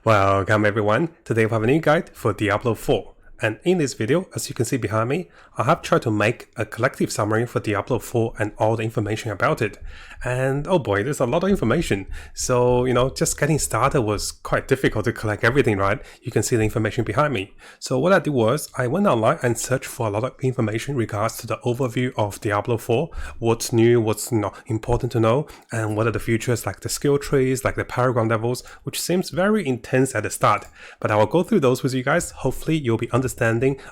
Welcome everyone, today we have a new guide for Diablo 4. And in this video, as you can see behind me, I have tried to make a collective summary for Diablo 4 and all the information about it. And oh boy, there's a lot of information. So, just getting started was quite difficult to collect everything, right? You can see the information behind me. So what I did was, I went online and searched for a lot of information in regards to the overview of Diablo 4, what's new, what's important to know, and what are the features like the skill trees, like the Paragon levels, which seems very intense at the start. But I will go through those with you guys. Hopefully you'll be understanding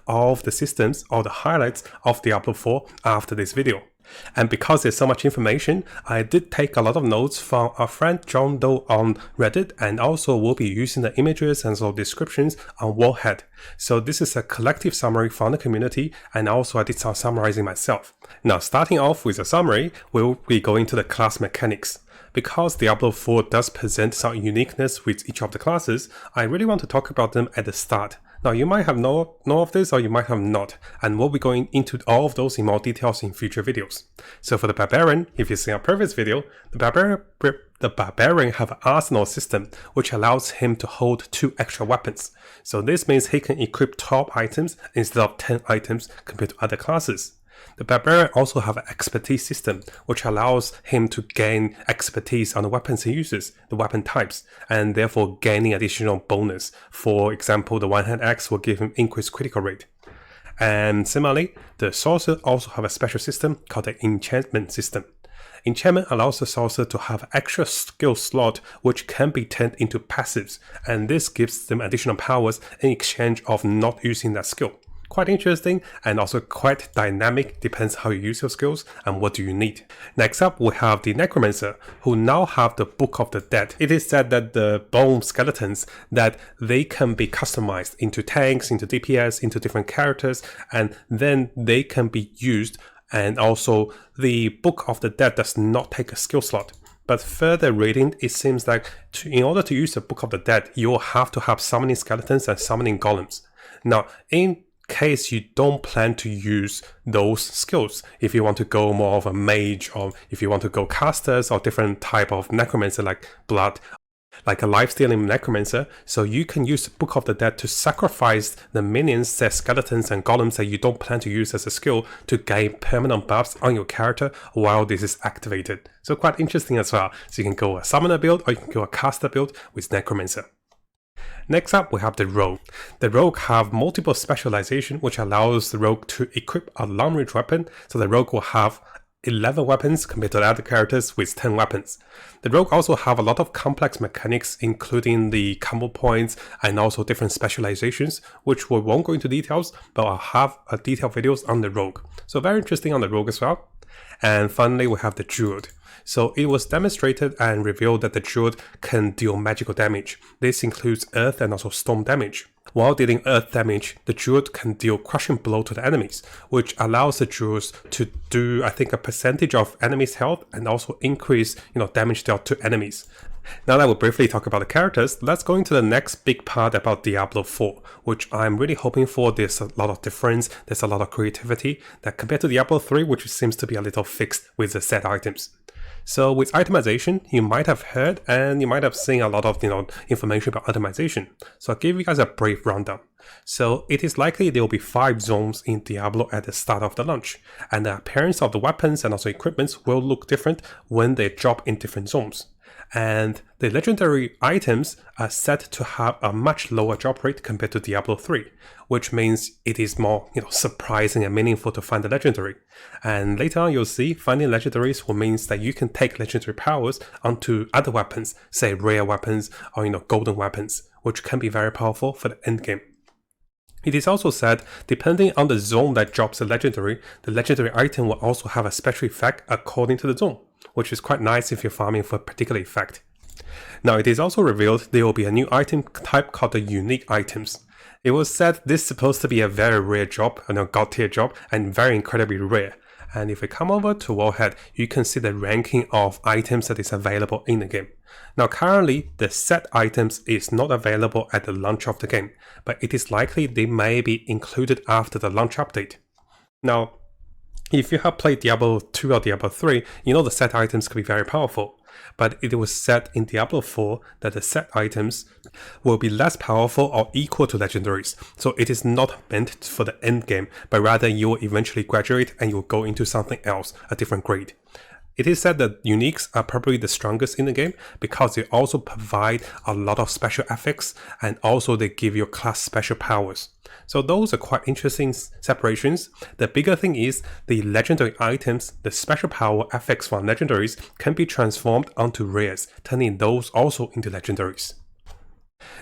of the systems or the highlights of Diablo 4 after this video. And because there's so much information, I did take a lot of notes from our friend John Doe on Reddit, and also will be using the images and so descriptions on Warhead. So this is a collective summary from the community, and also I did some summarizing myself. Now starting off with a summary, we'll be going to the class mechanics. Because Diablo 4 does present some uniqueness with each of the classes, I really want to talk about them at the start. Now you might have know of this or you might have not, and we'll be going into all of those in more details in future videos. So for the Barbarian, if you've seen our previous video, the Barbarian have an arsenal system which allows him to hold 2 extra weapons. So this means he can equip 12 items instead of 10 items compared to other classes. The Barbarian also have an expertise system, which allows him to gain expertise on the weapons he uses, the weapon types, and therefore gaining additional bonus. For example, the one-hand axe will give him increased critical rate. And similarly, the Sorcerer also have a special system called the enchantment system. Enchantment allows the Sorcerer to have an extra skill slot which can be turned into passives, and this gives them additional powers in exchange of not using that skill. Quite interesting and also quite dynamic, depends how you use your skills and what do you need. Next up we have the Necromancer, who now have the Book of the Dead. It is said that the bone skeletons, that they can be customized into tanks, into DPS, into different characters, and then they can be used. And also the Book of the Dead does not take a skill slot. But further reading, it seems like in order to use the Book of the Dead, you'll have to have summoning skeletons and summoning golems. Now in case you don't plan to use those skills, if you want to go more of a mage, or if you want to go casters or different type of necromancer like blood, like a life-stealing necromancer, so you can use the Book of the Dead to sacrifice the minions, their skeletons and golems that you don't plan to use as a skill to gain permanent buffs on your character while this is activated. So quite interesting as well. So you can go a summoner build or you can go a caster build with necromancer. Next up, we have the Rogue. The Rogue have multiple specialization, which allows the Rogue to equip a long-range weapon, so the Rogue will have 11 weapons compared to the other characters with 10 weapons. The Rogue also have a lot of complex mechanics, including the combo points and also different specializations, which we won't go into details, but I'll have a detailed videos on the Rogue. So very interesting on the Rogue as well. And finally, we have the Druid. So it was demonstrated and revealed that the Druid can deal magical damage. This includes earth and also storm damage. While dealing earth damage, the Druid can deal crushing blow to the enemies, which allows the Druids to do, I think, a percentage of enemies' health and also increase, damage dealt to enemies. Now that we briefly talk about the characters, let's go into the next big part about Diablo 4, which I'm really hoping for. There's a lot of difference, there's a lot of creativity that compared to Diablo 3, which seems to be a little fixed with the set items. So with itemization, you might have heard and you might have seen a lot of information about itemization. So I'll give you guys a brief rundown. So it is likely there will be 5 zones in Diablo at the start of the launch, and the appearance of the weapons and also equipments will look different when they drop in different zones. And the legendary items are set to have a much lower drop rate compared to Diablo 3, which means it is more surprising and meaningful to find the legendary. And later on you'll see finding legendaries will means that you can take legendary powers onto other weapons, say rare weapons or golden weapons, which can be very powerful for the endgame. It is also said, depending on the zone that drops the legendary item will also have a special effect according to the zone, which is quite nice if you're farming for a particular effect. Now it is also revealed there will be a new item type called the unique items. It was said this is supposed to be a very rare job, god tier job, and very incredibly rare. And if we come over to Warhead, you can see the ranking of items that is available in the game. Now currently, the set items is not available at the launch of the game, but it is likely they may be included after the launch update. Now, If you have played Diablo 2 or Diablo 3, you know the set items can be very powerful. But it was said in Diablo 4 that the set items will be less powerful or equal to legendaries. So it is not meant for the end game, but rather you will eventually graduate and you will go into something else, a different grade. It is said that uniques are probably the strongest in the game because they also provide a lot of special effects and also they give your class special powers. So those are quite interesting separations. The bigger thing is the legendary items, the special power effects from legendaries can be transformed onto rares, turning those also into legendaries.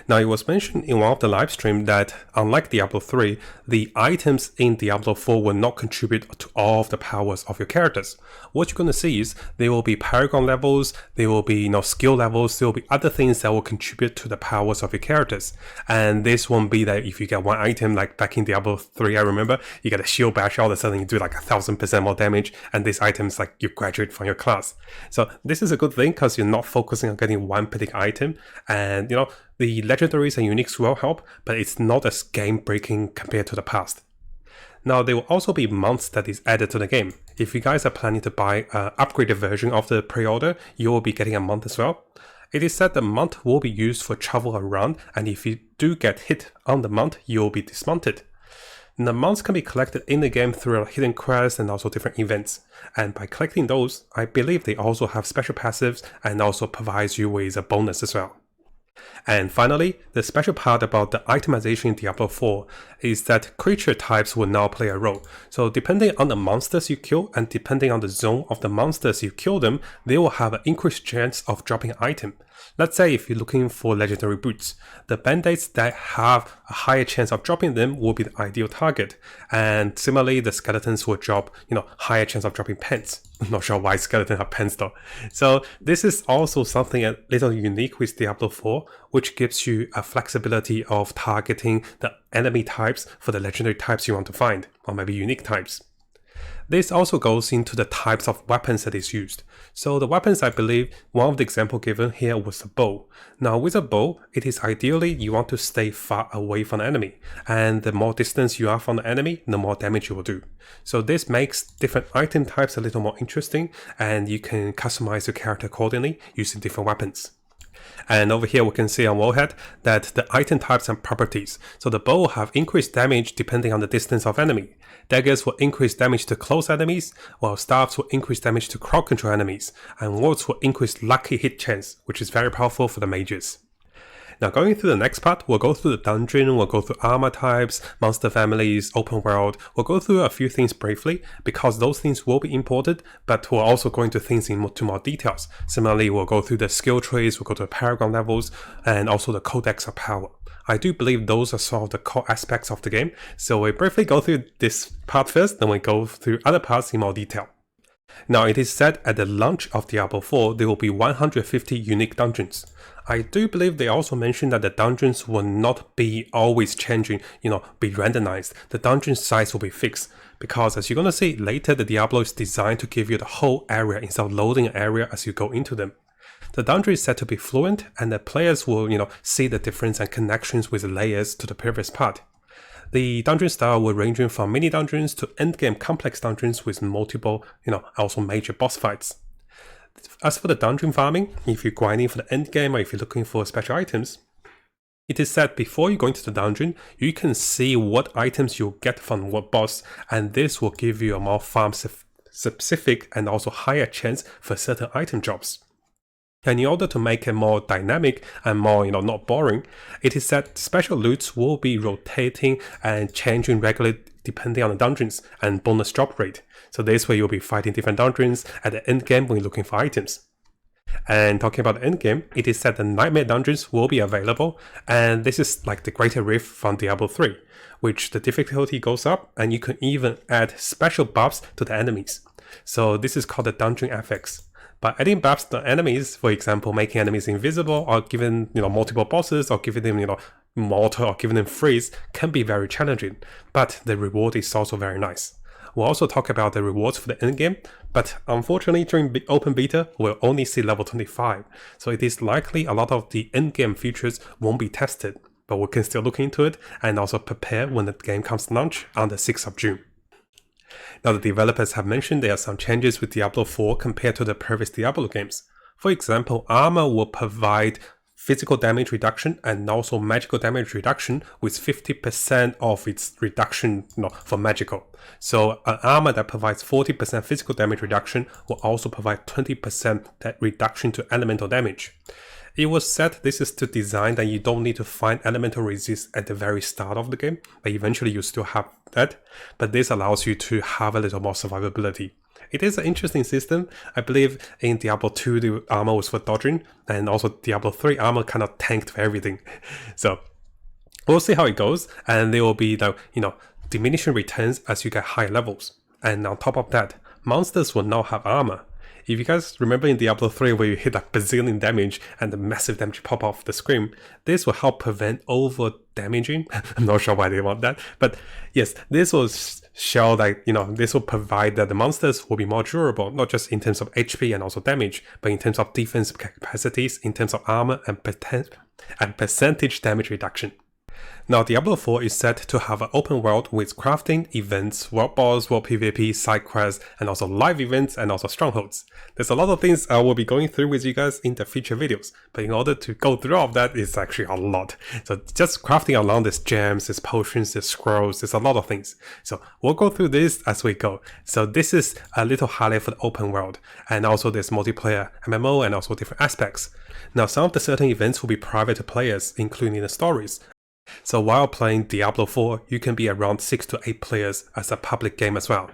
Now, it was mentioned in one of the live streams that, unlike Diablo 3, the items in Diablo 4 will not contribute to all of the powers of your characters. What you're going to see is there will be Paragon levels, there will be skill levels, there will be other things that will contribute to the powers of your characters. And this won't be that if you get one item, like back in Diablo 3, I remember, you get a shield bash, all of a sudden you do like 1000% more damage, and this item is like you graduate from your class. So this is a good thing because you're not focusing on getting one particular item, and the legendaries and uniques will help, but it's not as game-breaking compared to the past. Now, there will also be months that is added to the game. If you guys are planning to buy an upgraded version of the pre-order, you will be getting a month as well. It is said the month will be used for travel around, and if you do get hit on the month, you will be dismounted. The months can be collected in the game through hidden quests and also different events. And by collecting those, I believe they also have special passives and also provides you with a bonus as well. And finally, the special part about the itemization in Diablo 4 is that creature types will now play a role. So depending on the monsters you kill and depending on the zone of the monsters you kill them, they will have an increased chance of dropping an item. Let's say if you're looking for legendary boots, the band-aids that have a higher chance of dropping them will be the ideal target. And similarly, the skeletons will drop, higher chance of dropping pants. I'm not sure why skeletons have pants though. So this is also something a little unique with Diablo 4, which gives you a flexibility of targeting the enemy types for the legendary types you want to find, or maybe unique types. This also goes into the types of weapons that is used. So the weapons, I believe, one of the examples given here was a bow. Now with a bow, it is ideally you want to stay far away from the enemy. And the more distance you are from the enemy, the more damage you will do. So this makes different item types a little more interesting, and you can customize your character accordingly using different weapons. And over here we can see on Wallhead that the item types and properties. So the bow will have increased damage depending on the distance of enemy. Daggers will increase damage to close enemies, while staffs will increase damage to crowd control enemies, and wards will increase lucky hit chance, which is very powerful for the mages. Now going through the next part, we'll go through the dungeon, we'll go through armor types, monster families, open world. We'll go through a few things briefly because those things will be important, but we're also going to things into more details. Similarly, we'll go through the skill trees, we'll go to the Paragon levels, and also the Codex of Power. I do believe those are some of the core aspects of the game, so we'll briefly go through this part first, then we'll go through other parts in more detail. Now it is said at the launch of Diablo 4 there will be 150 unique dungeons. I do believe they also mentioned that the dungeons will not be always changing, be randomized. The dungeon size will be fixed because as you're going to see later, the Diablo is designed to give you the whole area instead of loading an area as you go into them. The dungeon is said to be fluent and the players will, see the difference and connections with the layers to the previous part. The dungeon style will range from mini dungeons to endgame complex dungeons with multiple, also major boss fights. As for the dungeon farming, if you're grinding for the endgame or if you're looking for special items, it is said before you go into the dungeon, you can see what items you'll get from what boss, and this will give you a more farm specific and also higher chance for certain item drops. And in order to make it more dynamic and more, not boring, it is that special loots will be rotating and changing regularly depending on the dungeons and bonus drop rate. So this way you'll be fighting different dungeons at the end game when you're looking for items. And talking about the end game, it is said the Nightmare dungeons will be available, and this is like the Greater Rift from Diablo 3, which the difficulty goes up and you can even add special buffs to the enemies. So this is called the dungeon effects. By adding buffs to enemies, for example, making enemies invisible or giving multiple bosses or giving them mortar or giving them freeze can be very challenging, but the reward is also very nice. We'll also talk about the rewards for the endgame, but unfortunately during the open beta we'll only see level 25, so it is likely a lot of the endgame features won't be tested, but we can still look into it and also prepare when the game comes to launch on the 6th of June. Now, the developers have mentioned there are some changes with Diablo 4 compared to the previous Diablo games. For example, armor will provide physical damage reduction and also magical damage reduction with 50% of its reduction for magical. So an armor that provides 40% physical damage reduction will also provide 20% that reduction to elemental damage. It was said this is to design that you don't need to find elemental resist at the very start of the game, but eventually you still have that. But this allows you to have a little more survivability. It is an interesting system. I believe in Diablo 2 the armor was for dodging, and also Diablo 3 armor kind of tanked for everything. So we'll see how it goes, and there will be the diminishing returns as you get higher levels. And on top of that, monsters will now have armor. If you guys remember in Diablo 3 where you hit a bazillion damage and the massive damage pop off the screen, this will help prevent over damaging. I'm not sure why they want that, but yes, this will show that this will provide that the monsters will be more durable, not just in terms of HP and also damage, but in terms of defensive capacities, in terms of armor and percentage damage reduction. Now, Diablo 4 is set to have an open world with crafting, events, world boss, world PvP, side quests, and also live events and also strongholds. There's a lot of things I will be going through with you guys in the future videos, but in order to go through all of that, it's actually a lot. So just crafting along these gems, these potions, these scrolls, there's a lot of things. So we'll go through this as we go. So this is a little highlight for the open world, and also there's multiplayer, MMO, and also different aspects. Now, some of the certain events will be private to players, including the stories. So while playing Diablo 4, you can be around 6 to 8 players as a public game as well.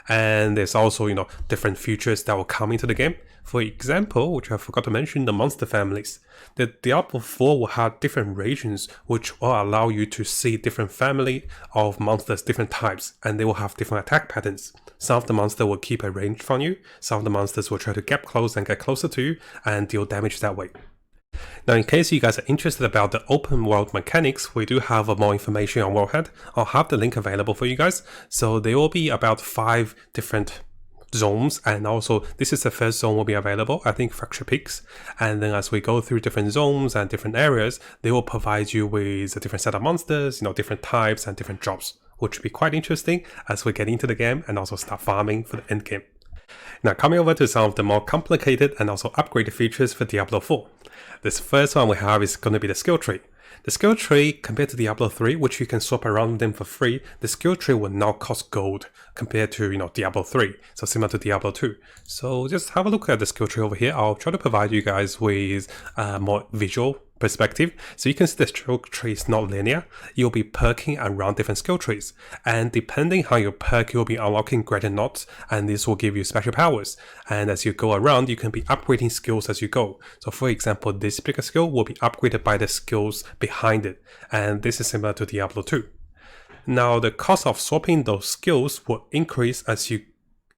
And there's also, different features that will come into the game. For example, which I forgot to mention, the monster families. The Diablo 4 will have different regions which will allow you to see different family of monsters, different types, and they will have different attack patterns. Some of the monsters will keep a range from you, some of the monsters will try to get close and get closer to you and deal damage that way. Now, in case you guys are interested about the open world mechanics, we do have more information on Worldhead. I'll have the link available for you guys. So there will be about 5 different zones, and also this is the first zone will be available, I think Fracture Peaks. And then as we go through different zones and different areas, they will provide you with a different set of monsters, different types and different jobs, which will be quite interesting as we get into the game and also start farming for the end game. Now, coming over to some of the more complicated and also upgraded features for Diablo 4. This first one we have is going to be the skill tree. The skill tree, compared to Diablo 3, which you can swap around them for free, the skill tree will now cost gold compared to, Diablo 3, so similar to Diablo 2. So just have a look at the skill tree over here. I'll try to provide you guys with more visual perspective. So you can see the skill tree is not linear. You'll be perking around different skill trees. And depending how you perk, you'll be unlocking greater knots, and this will give you special powers. And as you go around, you can be upgrading skills as you go. So for example, this bigger skill will be upgraded by the skills behind it. And this is similar to Diablo 2. Now, the cost of swapping those skills will increase as you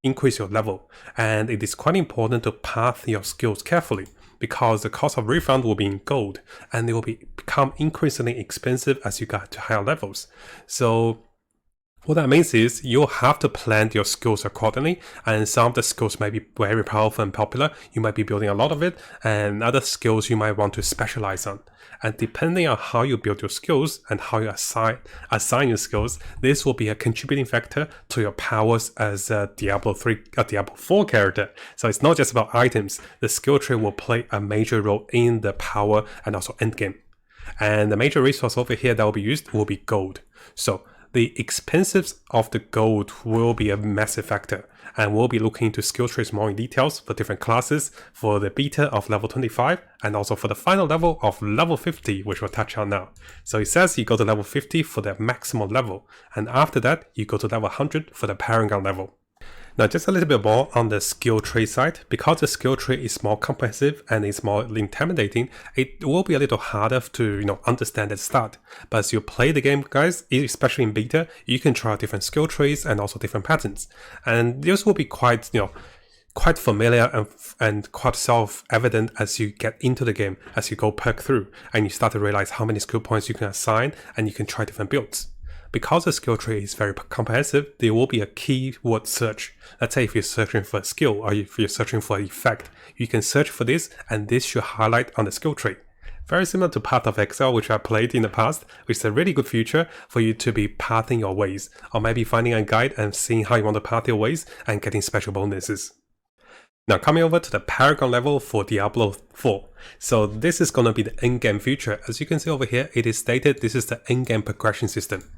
increase your level. And it is quite important to path your skills carefully, because the cost of refund will be in gold, and they will become increasingly expensive as you get to higher levels. So what that means is you'll have to plan your skills accordingly, and some of the skills might be very powerful and popular. You might be building a lot of it, and other skills you might want to specialize on. And depending on how you build your skills and how you assign your skills, this will be a contributing factor to your powers as a Diablo 4 character. So it's not just about items. The skill tree will play a major role in the power and also endgame. And the major resource over here that will be used will be gold. So the expenses of the gold will be a massive factor, and we'll be looking into skill trees more in details for different classes, for the beta of level 25, and also for the final level of level 50, which we'll touch on now. So it says you go to level 50 for the maximum level, and after that you go to level 100 for the Paragon level. Now, just a little bit more on the skill tree side. Because the skill tree is more comprehensive and is more intimidating, it will be a little harder to understand at the start. But as you play the game, guys, especially in beta, you can try different skill trees and also different patterns. And this will be quite familiar and quite self-evident as you get into the game, as you go perk through, and you start to realize how many skill points you can assign, and you can try different builds. Because the skill tree is very comprehensive, there will be a keyword search. Let's say if you're searching for a skill or if you're searching for an effect, you can search for this, and this should highlight on the skill tree. Very similar to Path of Exile, which I played in the past, which is a really good feature for you to be pathing your ways, or maybe finding a guide and seeing how you want to path your ways and getting special bonuses. Now coming over to the Paragon level for Diablo 4. So this is going to be the in-game feature. As you can see over here, it is stated this is the in-game progression system.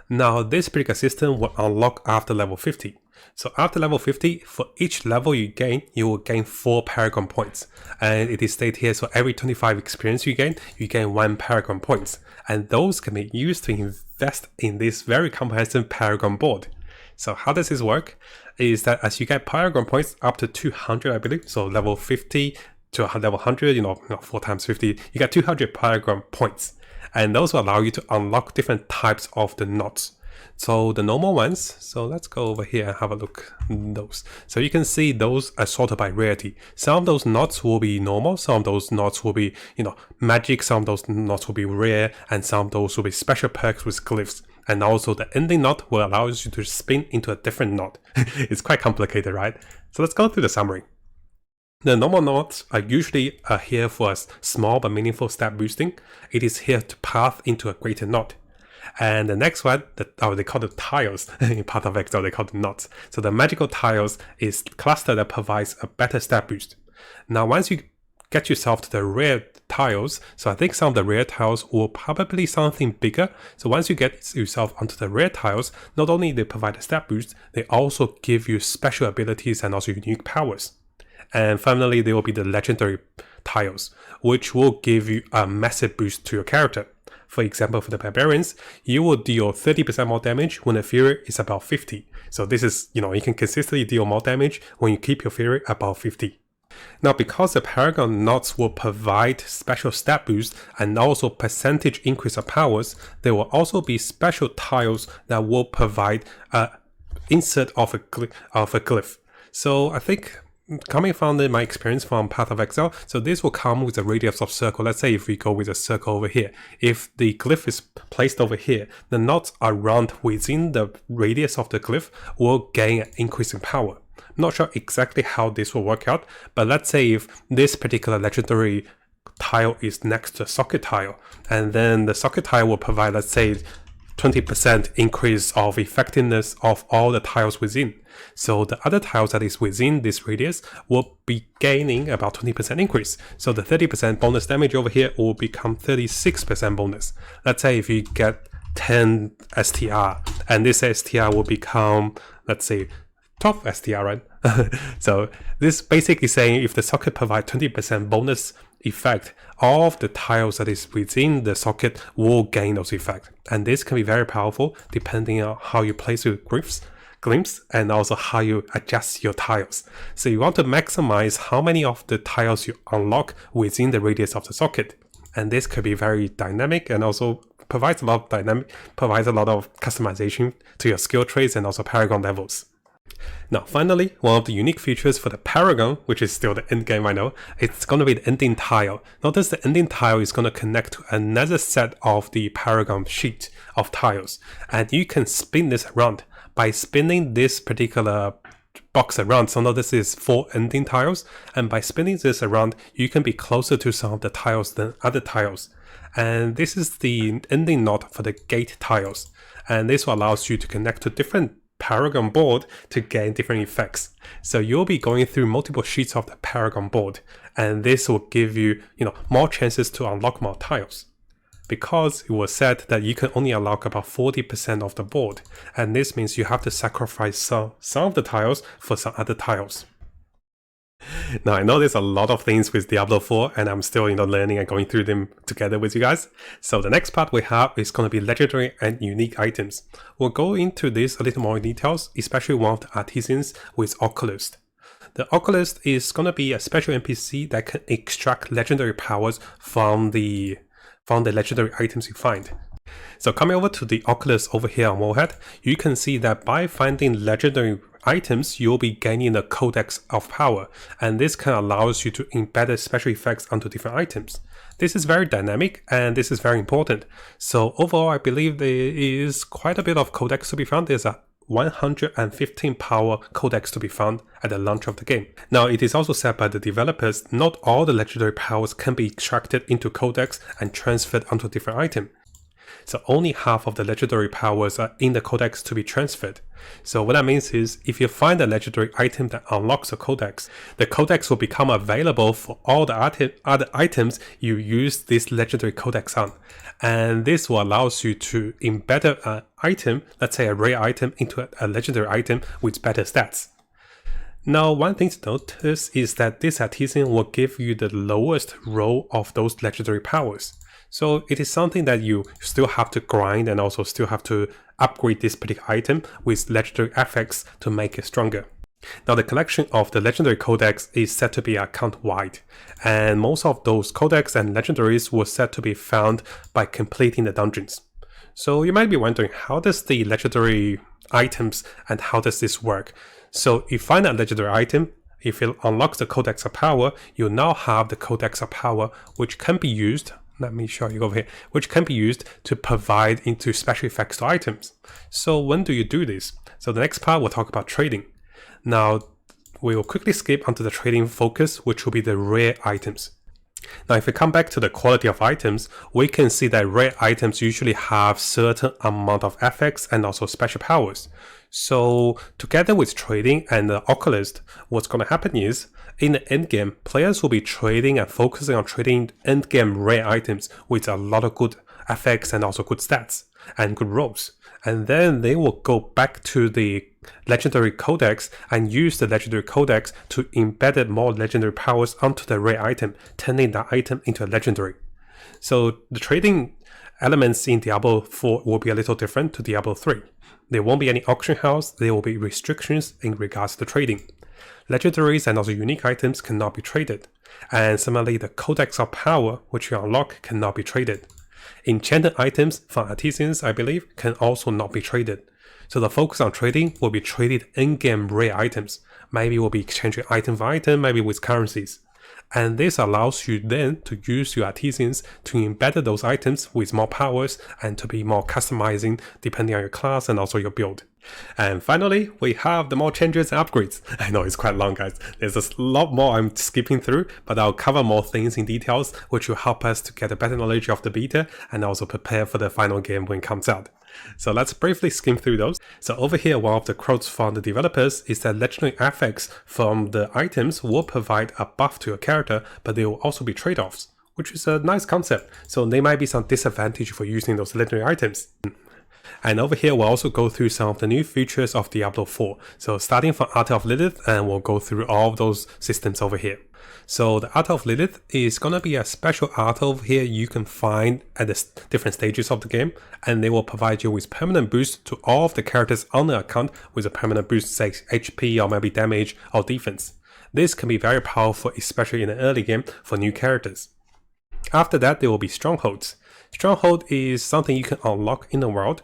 Now this particular system will unlock after level 50. So after level 50, for each level you gain, you will gain 4 Paragon points. And it is stated here, so every 25 experience you gain 1 Paragon points. And those can be used to invest in this very comprehensive Paragon board. So how does this work? Is that as you get Paragon points up to 200, I believe, so level 50 to level 100, 4 times 50, you get 200 Paragon points. And those will allow you to unlock different types of the knots. So the normal ones, so let's go over here and have a look at those. So you can see those are sorted by rarity. Some of those knots will be normal, some of those knots will be, magic, some of those knots will be rare, and some of those will be special perks with glyphs. And also the ending knot will allow you to spin into a different knot. It's quite complicated, right? So let's go through the summary. The normal knots are usually here for a small but meaningful stat boosting. It is here to path into a greater knot. And the next one, they call it tiles. In Path of Exile, they call it knots. So the magical tiles is cluster that provides a better stat boost. Now, once you get yourself to the rare tiles, so I think some of the rare tiles will probably something bigger. So once you get yourself onto the rare tiles, not only they provide a stat boost, they also give you special abilities and also unique powers. And finally, there will be the legendary tiles, which will give you a massive boost to your character. For example, for the barbarians, you will deal 30% more damage when the fury is above 50. So this is, you can consistently deal more damage when you keep your fury above 50. Now, because the Paragon knots will provide special stat boost and also percentage increase of powers, there will also be special tiles that will provide insert of a glyph. So I think, coming from my experience from Path of Exile, so this will come with a radius of circle. Let's say if we go with a circle over here, if the glyph is placed over here, the knots around within the radius of the glyph will gain an increase in power. Not sure exactly how this will work out, but let's say if this particular legendary tile is next to a socket tile, and then the socket tile will provide, let's say, 20% increase of effectiveness of all the tiles within. So the other tiles that is within this radius will be gaining about 20% increase. So the 30% bonus damage over here will become 36% bonus. Let's say if you get 10 STR, and this STR will become, let's say, 12 STR, right? So this basically saying if the socket provides 20% bonus effect, all of the tiles that is within the socket will gain those effects. And this can be very powerful depending on how you place your glyphs, and also how you adjust your tiles. So you want to maximize how many of the tiles you unlock within the radius of the socket. And this could be very dynamic and also provides a lot of customization to your skill traits and also Paragon levels. Now, finally, one of the unique features for the Paragon, which is still the end game right now, it's going to be the ending tile. Notice the ending tile is going to connect to another set of the Paragon sheet of tiles, and you can spin this around. By spinning this particular box around, so now this is 4 ending tiles, and by spinning this around, you can be closer to some of the tiles than other tiles. And this is the ending knot for the gate tiles, and this allows you to connect to different Paragon board to gain different effects. So you'll be going through multiple sheets of the Paragon board, and this will give you, more chances to unlock more tiles. Because it was said that you can only unlock about 40% of the board, and this means you have to sacrifice some of the tiles for some other tiles. Now, I know there's a lot of things with Diablo 4, and I'm still learning and going through them together with you guys. So the next part we have is going to be legendary and unique items. We'll go into this a little more in details, especially one of the artisans with Oculist. The Oculist is going to be a special NPC that can extract legendary powers from the legendary items you find. So coming over to the Oculus over here on Warhead, you can see that by finding legendary items, you'll be gaining the Codex of Power, and this can allows you to embed special effects onto different items. This is very dynamic and this is very important. So overall, I believe there is quite a bit of Codex to be found. There's 115 power codex to be found at the launch of the game. Now, it is also said by the developers, not all the legendary powers can be extracted into codex and transferred onto a different item. So only half of the legendary powers are in the codex to be transferred. So what that means is, if you find a legendary item that unlocks a codex, the codex will become available for all the other items you use this legendary codex on. And this will allow you to embed an item, let's say a rare item, into a legendary item with better stats. Now, one thing to notice is that this artisan will give you the lowest row of those legendary powers. So it is something that you still have to grind and also still have to upgrade this particular item with legendary effects to make it stronger. Now, the collection of the legendary codex is said to be account-wide, and most of those codex and legendaries were said to be found by completing the dungeons. So you might be wondering, how does the legendary items and how does this work? So you find a legendary item. If it unlocks the Codex of Power, you now have the Codex of Power, which can be used, let me show you over here, which can be used to provide into special effects to items. So when do you do this? So the next part, we'll talk about trading. Now, we will quickly skip onto the trading focus, which will be the rare items. Now, if we come back to the quality of items, we can see that rare items usually have certain amount of effects and also special powers. So together with trading and the Oculist, what's going to happen is, in the endgame, players will be trading and focusing on trading endgame rare items with a lot of good effects and also good stats and good rolls. And then they will go back to the legendary codex and use the legendary codex to embed more legendary powers onto the rare item, turning that item into a legendary. So the trading elements in Diablo 4 will be a little different to Diablo 3. There won't be any auction house, there will be restrictions in regards to trading. Legendaries and also unique items cannot be traded. And similarly, the Codex of Power, which you unlock, cannot be traded. Enchanted items from artisans, I believe, can also not be traded. So the focus on trading will be traded in-game rare items. Maybe we'll be exchanging item for item, maybe with currencies. And this allows you then to use your artisans to embed those items with more powers and to be more customizing depending on your class and also your build. And finally, we have the more changes and upgrades. I know it's quite long, guys. There's a lot more I'm skipping through, but I'll cover more things in details, which will help us to get a better knowledge of the beta and also prepare for the final game when it comes out. So let's briefly skim through those. So over here, one of the quotes from the developers is that legendary effects from the items will provide a buff to your character, but they will also be trade-offs, which is a nice concept. So there might be some disadvantage for using those legendary items. And over here, we'll also go through some of the new features of Diablo 4. So starting from Altar of Lilith, and we'll go through all of those systems over here. So the Altar of Lilith is going to be a special altar over here you can find at the different stages of the game, and they will provide you with permanent boost to all of the characters on the account with a permanent boost, say HP or maybe damage or defense. This can be very powerful, especially in the early game for new characters. After that, there will be Strongholds. Stronghold is something you can unlock in the world,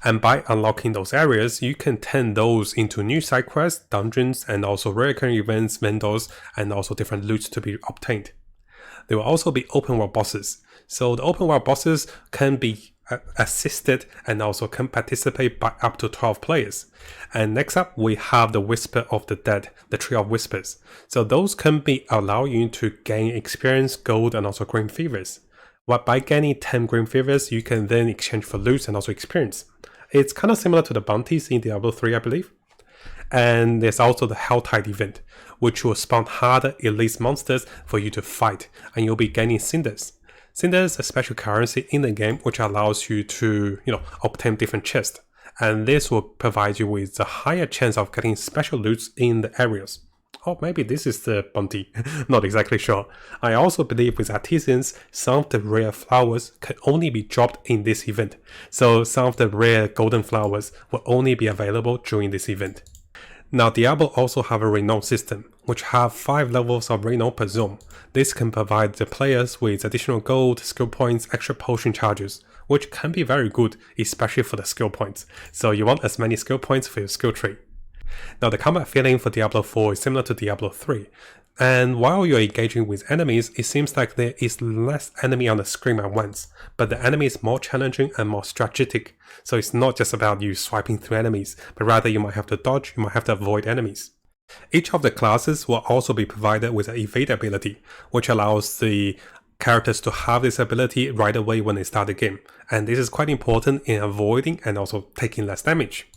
and by unlocking those areas, you can turn those into new side quests, dungeons, and also recurring events, vendors, and also different loot to be obtained. There will also be open world bosses. So the open world bosses can be assisted and also can participate by up to 12 players. And next up, we have the Whisper of the Dead, the Tree of Whispers. So those can be allow you to gain experience, gold, and also green fevers. But by gaining 10 green fevers, you can then exchange for loot and also experience. It's kind of similar to the bounties in Diablo 3, I believe. And there's also the Helltide event, which will spawn harder elite monsters for you to fight, and you'll be gaining Cinders. Cinders is a special currency in the game which allows you to, obtain different chests. And this will provide you with a higher chance of getting special loots in the areas. Or maybe this is the bounty, not exactly sure. I also believe with artisans, some of the rare flowers can only be dropped in this event. So some of the rare golden flowers will only be available during this event. Now Diablo also have a renown system, which have 5 levels of renown per zone. This can provide the players with additional gold, skill points, extra potion charges, which can be very good, especially for the skill points. So you want as many skill points for your skill tree. Now the combat feeling for Diablo 4 is similar to Diablo 3. And while you're engaging with enemies, it seems like there is less enemy on the screen at once, but the enemy is more challenging and more strategic. So it's not just about you swiping through enemies, but rather you might have to dodge, you might have to avoid enemies. Each of the classes will also be provided with an evade ability, which allows the characters to have this ability right away when they start the game. And this is quite important in avoiding and also taking less damage.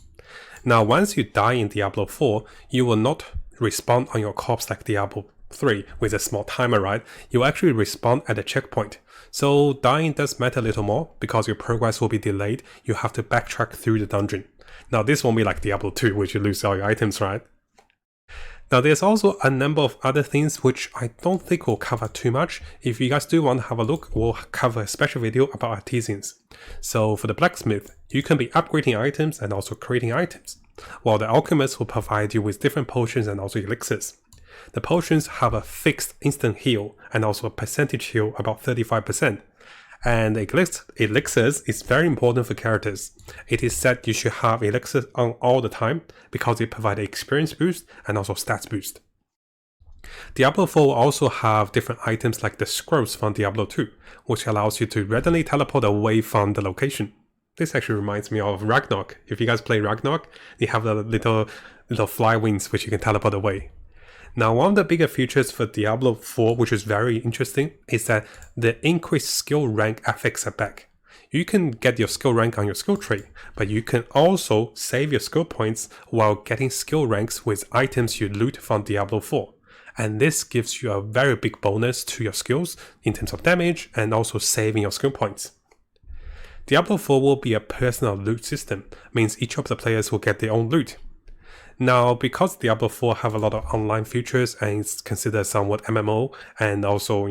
Now, once you die in Diablo 4, you will not respawn on your corpse like Diablo 3 with a small timer, right? You actually respawn at a checkpoint. So dying does matter a little more because your progress will be delayed. You have to backtrack through the dungeon. Now, this won't be like Diablo 2, which you lose all your items, right? Now, there's also a number of other things which I don't think we'll cover too much. If you guys do want to have a look, we'll cover a special video about artisans. So for the blacksmith, you can be upgrading items and also creating items, while the alchemist will provide you with different potions and also elixirs. The potions have a fixed instant heal and also a percentage heal about 35%. And elixirs is very important for characters. It is said you should have elixirs on all the time because they provide an experience boost and also stats boost. Diablo 4 will also have different items like the scrolls from Diablo 2, which allows you to readily teleport away from the location. This actually reminds me of Ragnarok. If you guys play Ragnarok, you have the little fly wings which you can teleport away. Now, one of the bigger features for Diablo 4, which is very interesting, is that the increased skill rank affects are back. You can get your skill rank on your skill tree, but you can also save your skill points while getting skill ranks with items you loot from Diablo 4. And this gives you a very big bonus to your skills in terms of damage and also saving your skill points. Diablo 4 will be a personal loot system, means each of the players will get their own loot. Now, because Diablo 4 have a lot of online features and it's considered somewhat MMO, and also,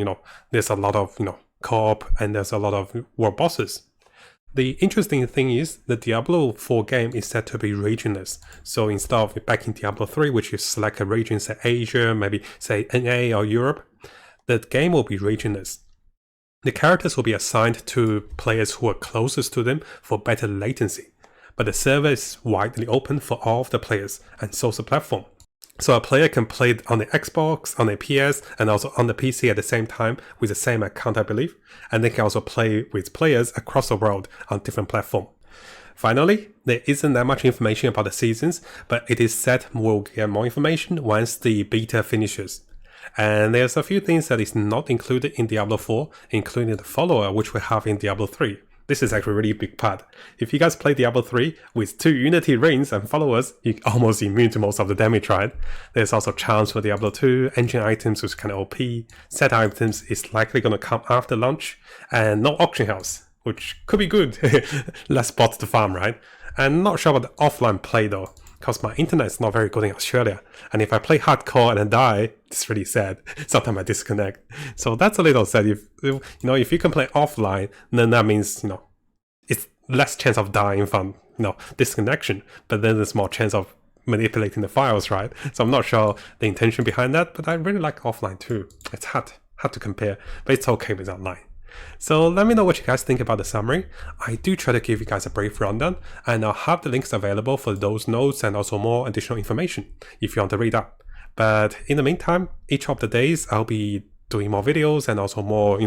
there's a lot of, co-op and there's a lot of world bosses. The interesting thing is the Diablo 4 game is set to be regionless. So instead of back in Diablo 3, which you select a region, say Asia, maybe say NA or Europe, the game will be regionless. The characters will be assigned to players who are closest to them for better latency. But the server is widely open for all of the players, and so is the platform. So a player can play it on the Xbox, on the PS, and also on the PC at the same time with the same account, I believe. And they can also play with players across the world on different platforms. Finally, there isn't that much information about the seasons, but it is said we'll get more information once the beta finishes. And there's a few things that is not included in Diablo 4, including the follower, which we have in Diablo 3. This is actually a really big part. If you guys play Diablo 3 with 2 Unity rings and followers, you're almost immune to most of the damage, right? There's also chance for Diablo 2, engine items which kind of OP, set items is likely going to come after launch, and no auction house, which could be good. Less bots to farm, right? And not sure about the offline play though, because my internet is not very good in Australia. And if I play hardcore and I die, it's really sad. Sometimes I disconnect. So that's a little sad. If you can play offline, then that means, it's less chance of dying from, disconnection. But then there's more chance of manipulating the files, right? So I'm not sure the intention behind that, but I really like offline too. It's hard to compare, but it's okay with online. So let me know what you guys think about the summary. I do try to give you guys a brief rundown, and I'll have the links available for those notes and also more additional information if you want to read up. But in the meantime, each of the days I'll be doing more videos and also more,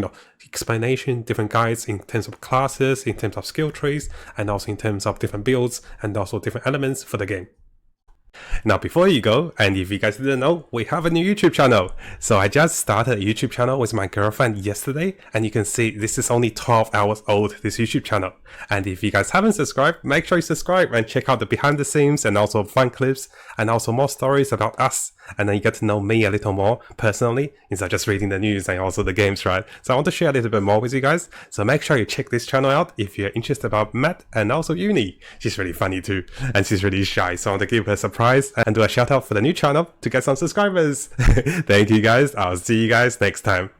explanation, different guides in terms of classes, in terms of skill trees, and also in terms of different builds and also different elements for the game. Now, before you go, and if you guys didn't know, we have a new YouTube channel. So I just started a YouTube channel with my girlfriend yesterday, and you can see this is only 12 hours old, this YouTube channel. And if you guys haven't subscribed, make sure you subscribe and check out the behind the scenes and also fun clips and also more stories about us. And then you get to know me a little more personally instead of just reading the news and also the games, right? So I want to share a little bit more with you guys. So make sure you check this channel out if you're interested about Matt and also Uni. She's really funny too, and she's really shy. So I want to give her a surprise and do a shout out for the new channel to get some subscribers. Thank you guys. I'll see you guys next time.